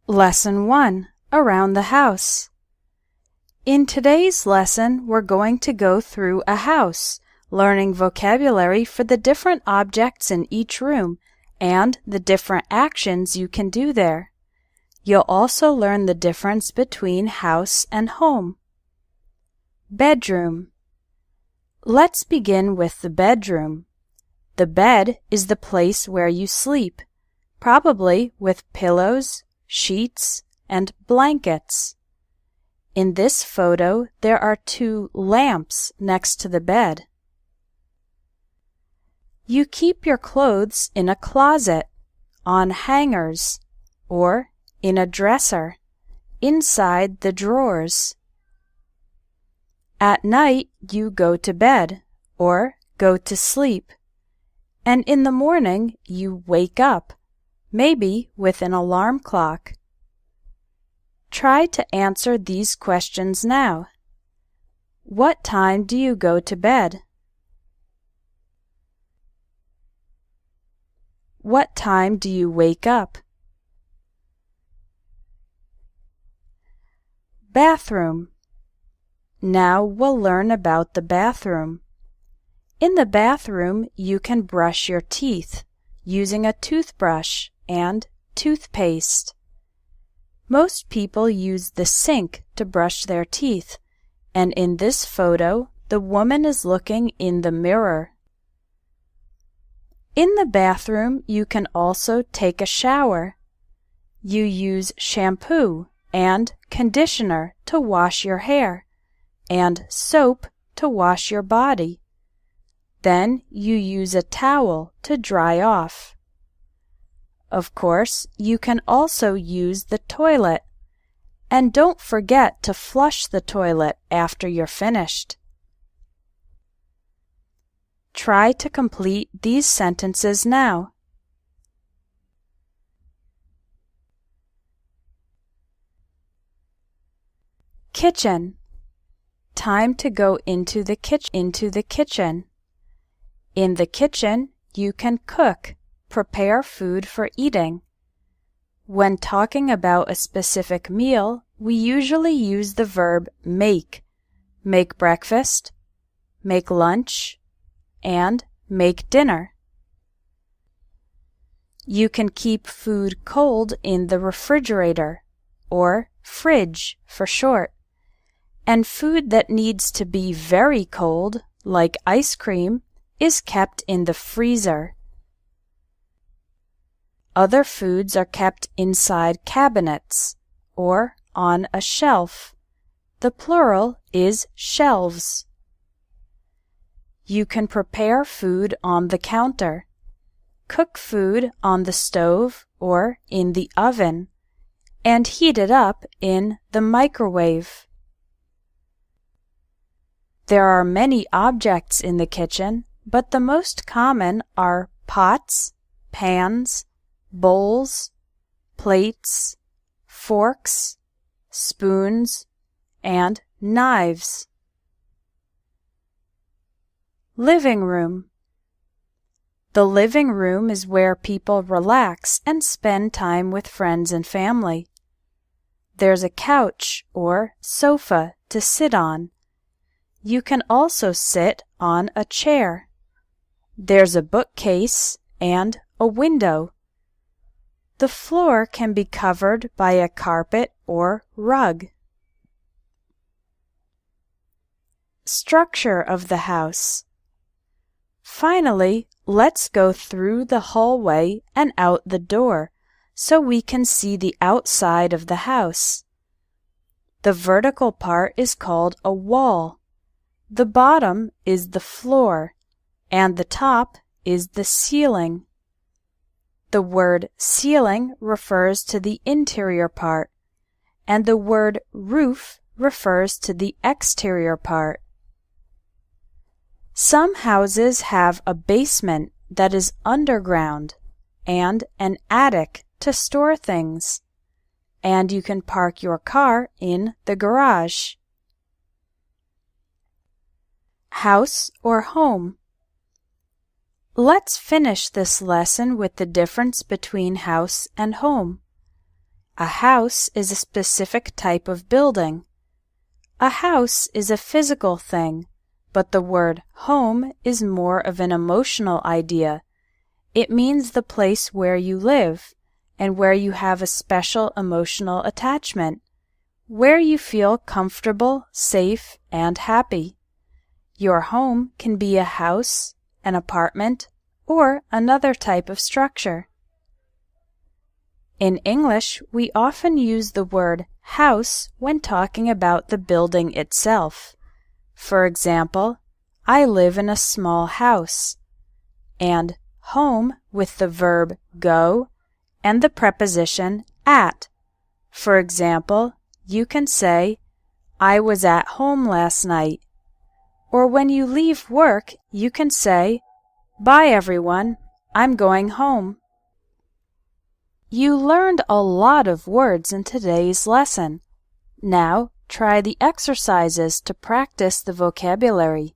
Lesson 1. Around the house. In today's lesson, we're going to go through a house, learning vocabulary for the different objects in each room and the different actions you can do there. You'll also learn the difference between house and home. Bedroom. Let's begin with the bedroom. The bed is the place where you sleep, probably with pillows, sheets, and blankets. In this photo, there are 2 lamps next to the bed. You keep your clothes in a closet, on hangers, or in a dresser, inside the drawers. At night, you go to bed, or go to sleep, and in the morning, you wake up, maybe with an alarm clock. Try to answer these questions now. What time do you go to bed? What time do you wake up? Bathroom. Now we'll learn about the bathroom. In the bathroom, you can brush your teeth using a toothbrush and toothpaste. Most people use the sink to brush their teeth, and in this photo, the woman is looking in the mirror. In the bathroom, you can also take a shower. You use shampoo and conditioner to wash your hair, and soap to wash your body. Then you use a towel to dry off. Of course, you can also use the toilet. And don't forget to flush the toilet after you're finished. Try to complete these sentences now. Kitchen. Time to go into the kitchen. In the kitchen, you can cook, prepare food for eating. When talking about a specific meal, we usually use the verb make. Make breakfast, make lunch, and make dinner. You can keep food cold in the refrigerator, or fridge for short, and food that needs to be very cold, like ice cream, is kept in the freezer. Other foods are kept inside cabinets or on a shelf. The plural is shelves. You can prepare food on the counter, cook food on the stove or in the oven, and heat it up in the microwave. There are many objects in the kitchen, but the most common are pots, pans, bowls, plates, forks, spoons, and knives. Living room. The living room is where people relax and spend time with friends and family. There's a couch or sofa to sit on. You can also sit on a chair. There's a bookcase and a window. The floor can be covered by a carpet or rug. Structure of the house. Finally, let's go through the hallway and out the door so we can see the outside of the house. The vertical part is called a wall. The bottom is the floor, and the top is the ceiling. The word ceiling refers to the interior part, and the word roof refers to the exterior part. Some houses have a basement that is underground and an attic to store things, and you can park your car in the garage. House or home. Let's finish this lesson with the difference between house and home. A house is a specific type of building. A house is a physical thing, but the word home is more of an emotional idea. It means the place where you live and where you have a special emotional attachment, where you feel comfortable, safe, and happy. Your home can be a house, an apartment, or another type of structure. In English, we often use the word house when talking about the building itself. For example, I live in a small house, and home with the verb go and the preposition at. For example, you can say, I was at home last night. Or when you leave work, you can say, bye everyone, I'm going home. You learned a lot of words in today's lesson. Now, try the exercises to practice the vocabulary.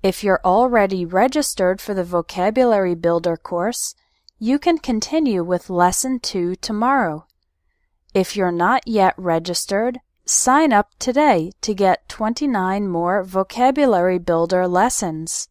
If you're already registered for the Vocabulary Builder course, you can continue with Lesson 2 tomorrow. If you're not yet registered, sign up today to get 29 more Vocabulary Builder lessons.